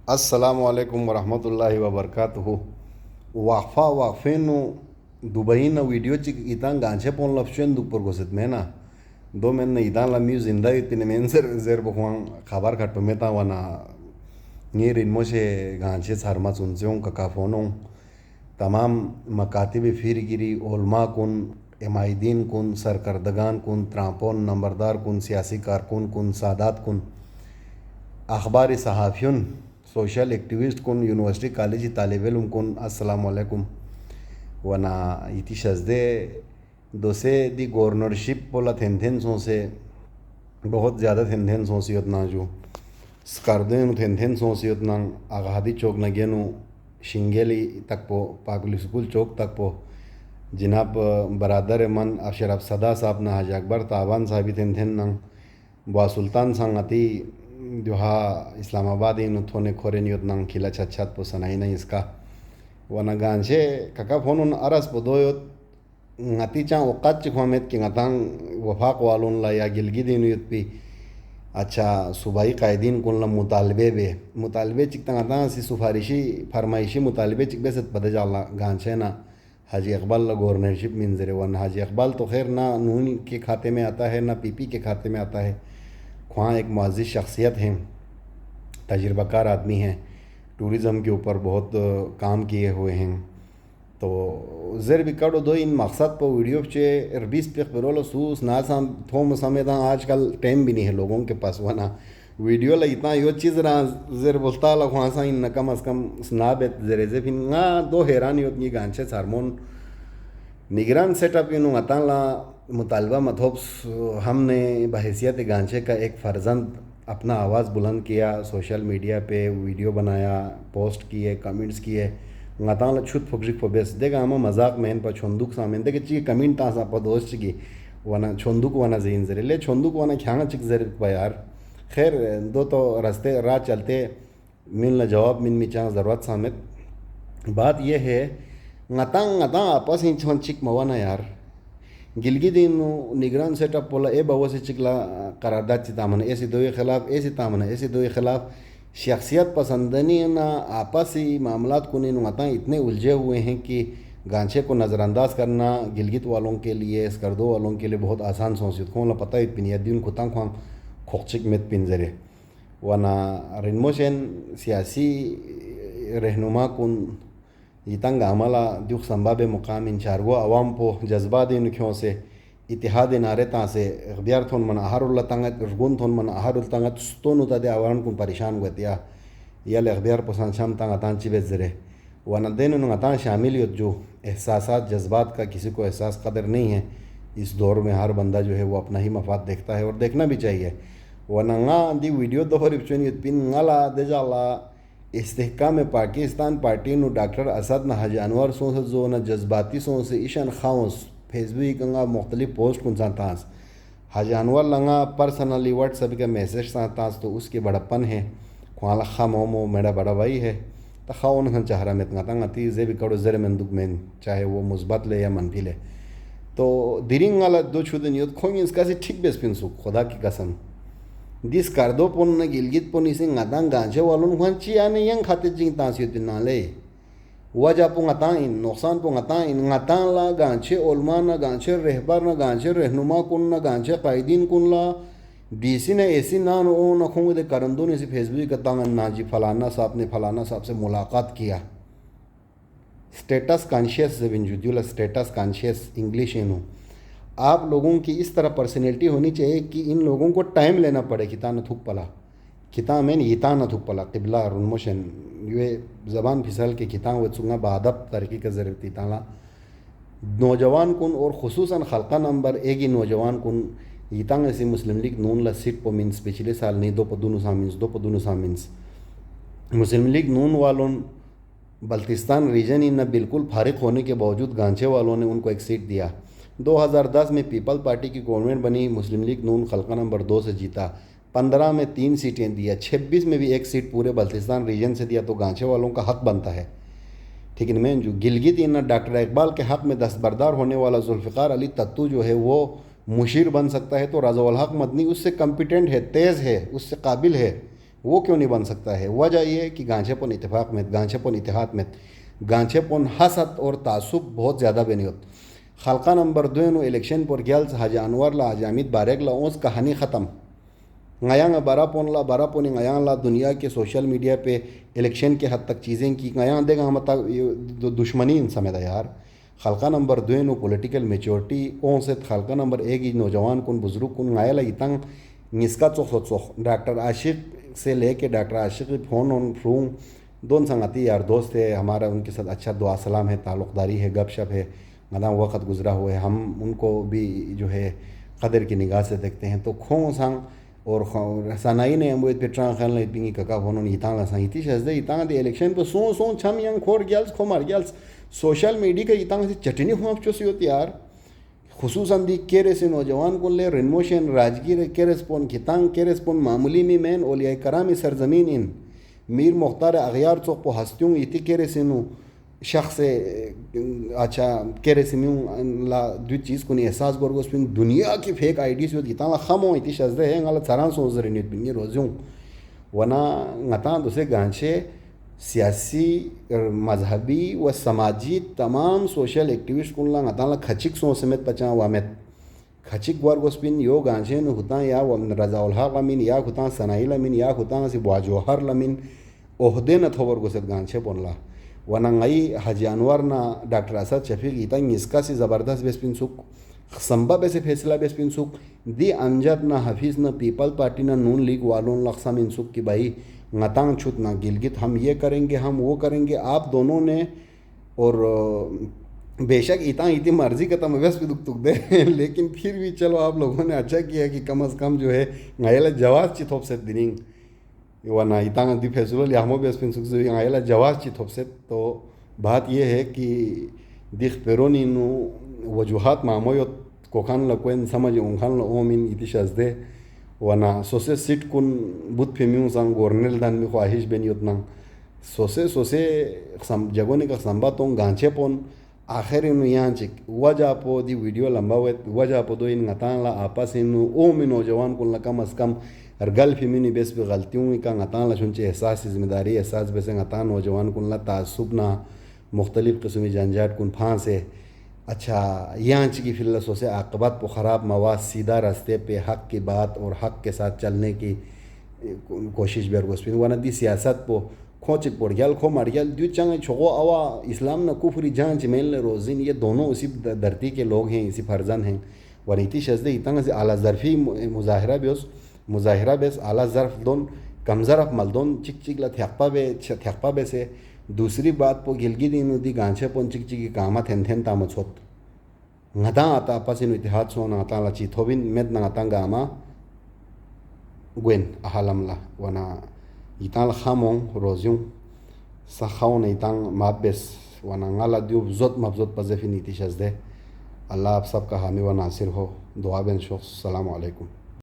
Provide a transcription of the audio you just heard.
السلام علیکم ورحمۃ اللہ وبرکاتہ. وقفہ وقفینو دبئی نہ ویڈیو چک ایتان گانچے پون لفشن دو پرگوست میں نا دو میں ایتان لمیو زندہ تین مین زیر بخوان خبر کھٹ پمیتا ونا نیر انمو سے گانچے سارما سنسیوں ککافونوں تمام مکاتب پھیر گیری علماء کن عمائدین کن سرکردگان کن ترامپون نمبردار کن سیاسی کارکن کن سادات کن اخبار صحافیون سوشل ایکٹیوسٹ کن یونیورسٹی کالجی طالب علم کن السلام علیکم ونا ایتی شزدے دوسے دی گورنرشپ پولا تھین سو سے بہت زیادہ تھین سو سی اتنا جو سکردین تھین سو سی اتنا آغادی چوک نگینو شنگیلی تک پو پاکلی سکول چوک تک پو جناب برادر من اشرف صدا صاحب نہ حاج اکبر تاوان صاحبی تھین با سلطان سنگتی جو ہا اسلام آباد تھونے کھورے نیوت ننگ کھیلا چھت چھت پو سنائی نہیں اس کا ورنہ گانچے ککا فونون ارس پو دویوت ngati چاں اوقات چکھوا میت کہ ngتان وفاق والون لا یا گلگی دینویت پی اچھا صوبائی قائدین کن لا مطالبے چکتا ngتان سی سفارشی فرمائشی مطالبے چک بیست پدے جالا گانچے نا حاجی اقبال لا گورنرشپ منظرے ورنہ حاجی اقبال تو خیر نہ نون کے کھاتے میں آتا ہے نہ پی پی کے کھاتے میں آتا ہے. خواہاں ایک معزز شخصیت ہیں, تجربہ کار آدمی ہیں, ٹورزم کے اوپر بہت کام کیے ہوئے ہیں. تو زر بھی کڑو دو ان مقصد پہ ویڈیو چے اربیس پہ برولو سوس ناسام تھوم سمیداں آج کل ٹائم بھی نہیں ہے لوگوں کے پاس ورنہ ویڈیو لا اتنا یہ چیز رہا زر بولتا لا خواہاں سا ان کم از کم سنابت زرے سے پھر نا دو حیرانی ہوتی گانچے سارمون نگران سیٹ اپ انہوں غتان لا مطالبہ مطلب ہم نے بحیثیت گانچے کا ایک فرزند اپنا آواز بلند کیا, سوشل میڈیا پہ ویڈیو بنایا, پوسٹ کیے, کمنٹس کیے, غتان لا چھت پھکشک پھبیس دے گا ہمیں مذاق مین پا چھندوک سامین دے کہ چی کمنٹ تاسا پا دوست چکی وانا چھندوک وانا زین زرے لے چھندوک وانا کھانا چک زرے پا یار. خیر دو تو رستے راہ چلتے من لا جواب من می چاہ ضرورت سامت بات یہ ہے غتان آپس ہی چھن چک موانا یار گلگی دین نگران سیٹ اپ پولا اے بہو سے چکلا قرارداد چی تامن ایسی دوی خلاف ایسی تامن ایسی دوی خلاف شخصیت پسندنی نا آپسی معاملات کو نہیں نغتاں اتنے الجھے ہوئے ہیں کہ گانچے کو نظر انداز کرنا گلگت والوں کے لیے اسکردو والوں کے لیے بہت آسان سوچت کھون لا پتہ ہے پنیا دین کھتاں کھوان کھوکچک میت پنزرے ورنہ رنموشن سیاسی رہنما کن یہ تنگ عملہ دیوخ سنباب مقام ان چارگو عوام پو جذبہ دین کیوں سے اتحاد نارے تاں سے اخبیار تھون من احر اللہ تنگت ارگون تھون من احر اللہ تنگت ستونو تا دے عوام کن پریشان گوتیا یا اخبیار پسان شام تنگ اتان چی بیت زرے ورنہ دین انہوں اتان شاملیت جو احساسات جذبات کا کسی کو احساس قدر نہیں ہے. اس دور میں ہر بندہ جو ہے وہ اپنا ہی مفاد دیکھتا ہے اور دیکھنا بھی چاہیے. ورنہ گاں دی ویڈیو دو رپچونیت پین گالا دے جالا استحکام پاکستان پارٹی نو ڈاکٹر اسد نہ حاج انور سوں سے جو نہ جذباتی سوں سے ایشان خاؤس فیس بک کنگا مختلف پوسٹ کن سانتاس حاج انور لنگا پرسنلی واٹس ایپ کا میسیج سانتاس تو اس کے بڑپن ہے خوالا خامومو میرا بڑا بھائی ہے تو خاؤن ہن چہرہ میں تنگا تی زے بھی کڑو زر مندوق میں چاہے وہ مثبت لے یا منفی لے تو دیرنگ والا دو چھودن یود کھوئیں اس کا سے ٹھیک بیس پنسو خدا کی قسم دیس کردو پون نہ گلگت پون اسے غتان گانچے والون خوان چی آنے ینگ خاتے جنگ تانسیوتی نالے وجہ پو غتان ان نقصان پو غتان ان غتان لا گانچے علماء نہ گانچے رہبر نہ گانچے رہنما کن نہ گانچے قائدین کن لا ڈی سی نے ایسی نان او نہ خونگ دے کرندو نے سی فیس بک کتا نا جی فلانا صاحب نے فلانا صاحب سے ملاقات کیا. سٹیٹس کانشیس سے بنجودیولا سٹیٹس کانشیس انگلش انہوں آپ لوگوں کی اس طرح پرسنالٹی ہونی چاہیے کہ ان لوگوں کو ٹائم لینا پڑے کتا نہ تھک پلا کتا میں یتا نہ تھک پلا قبلہ رنموشن یہ زبان پھسل کے کتا وہ چنگا بادب ترقی کا ضرورتی تالا نوجوان کن اور خصوصاً خلقہ نمبر ایک ہی نوجوان کن یہ تنگ ایسی مسلم لیگ نون لا سیٹ پو مینس پچھلے سال نہیں دو پدونو سامنس مسلم لیگ نون والوں بلتستان ریجن ان بالکل فارغ ہونے کے باوجود گانچے والوں نے ان کو ایک سیٹ دیا. 2010 میں پیپل پارٹی کی گورنمنٹ بنی, مسلم لیگ نون خلقہ نمبر 2 سے جیتا, 15 میں 3 سیٹیں دیا, 26 میں بھی ایک سیٹ پورے بلتستان ریجن سے دیا تو گانچے والوں کا حق بنتا ہے. ٹھیک ہے میں جو گلگت ان ڈاکٹر اقبال کے حق میں دستبردار ہونے والا ذوالفقار علی تتو جو ہے وہ مشیر بن سکتا ہے تو رضا الحق مدنی اس سے کمپیٹنٹ ہے, تیز ہے, اس سے قابل ہے, وہ کیوں نہیں بن سکتا ہے؟ وجہ یہ ہے کہ گانچھے پون اتفاق میں گانچھے پون اتحاد میں گانچھے پون حسد اور تعصب بہت زیادہ بینی ہوت خلقہ نمبر 2 نو الیکشن پر گیلس حاجی انور لا حاجی حمید باریک لا اونس کہانی ختم غیاں برا پونی غیاں لا دنیا کے سوشل میڈیا پہ الیکشن کے حد تک چیزیں کی غیاں دے گا مطلب دشمنی ان سمیدا یار خلقہ نمبر 2 نو پولیٹیکل میچورٹی اون سے خلقہ نمبر 1 نوجوان کن بزرگ کن غیا لا اتنگ نسکا چوخ ڈاکٹر عاشق سے لے کے ڈاکٹر عاشق فون فرون دون سنگاتی یار دوست ہے ہمارا، ان کے ساتھ اچھا دعا سلام ہے، تعلق داری ہے، گپ شپ ہے، مدام وقت گزرا ہوا ہے، ہم ان کو بھی جو ہے قدر کی نگاہ سے دیکھتے ہیں. تو کھوں سانگ اور سانائی نے امویت پیٹران خیال نے پینگی ککا بھونون ایتاں لسان ایتی شہزدے ایتاں دی الیکشن پہ سون چھم ینگ کھوڑ گیلس کھو مار گیلس سوشل میڈیا کا ایتاں سے چٹنی ہوں آپ چوسی ہوتی یار خصوصاً دی کیرے سے نوجوان کن لے رنموشن راجگیر کیرس پون کھتانگ کیرس پون معمولی می مین اولیاء کرامی سرزمین ان میر مختار اغیار چوک پو ہستیوں ایتی کیرے سے نو شخص اچھا کیرے سے میوں لا دو چیز کنی احساس گورگوس پین دنیا کی فیک آئیڈیز ہوتی ایتاں لا خمو ایتی شہزدے ہیں غلط سران سوزر نیت پینگی روزیوں ونا غتان دوسرے گانچے سیاسی مذہبی و سماجی تمام سوشل ایکٹیوسٹ کن لا غتان لا کھچک سو سمیت پچان وامت کھچک گورگوس پین یو گانچے نو ہوتاں یا رضا الحق لمین یا ہوتاں سنائی لمین یا ہوتاں سی بواجوہر لمین عہدے نہ تھو ورگوست گانچے پون لا ونا غی حاجی انور نا ڈاکٹر اسد شفیق ایتاں نسکا سی زبردست بیس پین سک سمبا بیسے فیصلہ بیس پین سک دی امجد نہ حفیظ نہ پیپل پارٹی نہ نون لیگ والون لقسم ان سک کی بھائی غتانگ چھت نہ گلگت ہم یہ کریں گے ہم وہ کریں گے آپ دونوں نے اور بے شک ایتاں ایتی مرضی کا تم ویس پہ دکھ تک دے لیکن پھر بھی چلو آپ لوگوں نے اچھا کیا کہ کم از کم جو ہے غیلہ جواز چی تھوپ سیت دیننگ ورنہ ایتاں دی فیصلو لیامو بیس پین سک زوی غیلہ جواز چی تھوپ سیت. تو بات یہ ہے کہ دیخ پیرونی نو وجوہات معمویت کوکان لکوین سمجھ اونخان لعومین ایتی شازدے ورنہ سوسے سیٹ کن بود پیمیون سان گورنل دان می خواہش بینی اتنا سوسے جگونے کا سنبا تون گانچے پون آخر انو یہاں چک وجہ پو دی ویڈیو لمبا ہوئے وجہ پو دو ان غتان لا آپس انو اومی نوجوان کن لکم از کم ارگل فیمینی بیس پہ غلطیوں کا غتان لا چونچے احساس ذمہ داری احساس بیسے غتان نوجوان کن لا تعصب نہ مختلف قسمی جنجات کن پھانسے اچھا یہاں چکی فی اللہ سوسے عاقبت پو خراب مواد سیدھا راستے پہ حق کی بات اور حق کے ساتھ چلنے کی کوشش بیرگوسپین وانا دی سیاست پو کھو چک پوڑ گیل کھو مار گیل دیو چنگ چھوگو اوا اسلام نہ کفری جان چمیل نے روزین یہ دونوں اسی دھرتی کے لوگ ہیں اسی فرزند ہیں ورنیتی شزدے اتنگ سے اعلیٰ ظرفی مظاہرہ بیس اعلیٰ ظرف دون کم ظرف ملدون چک چک لا تھیقپا بے سے دوسری بات پو گلگی دینو دی گانچے پون چک چکی کامت ہن تامت ہوت غتاں آتا پاس انو اتحاد سونا غتاں لا چی تھوبین مید نا غتاں گا آما گوین احالم لا ونا ایتاں لا خامون روزیوں سخاون ایتاں مات بیس ونا غالا دیو زود مبزود پزفی نیتی شزدے. اللہ آپ سب کا حامی و ناصر ہو. دعا بین شخص. السلام علیکم.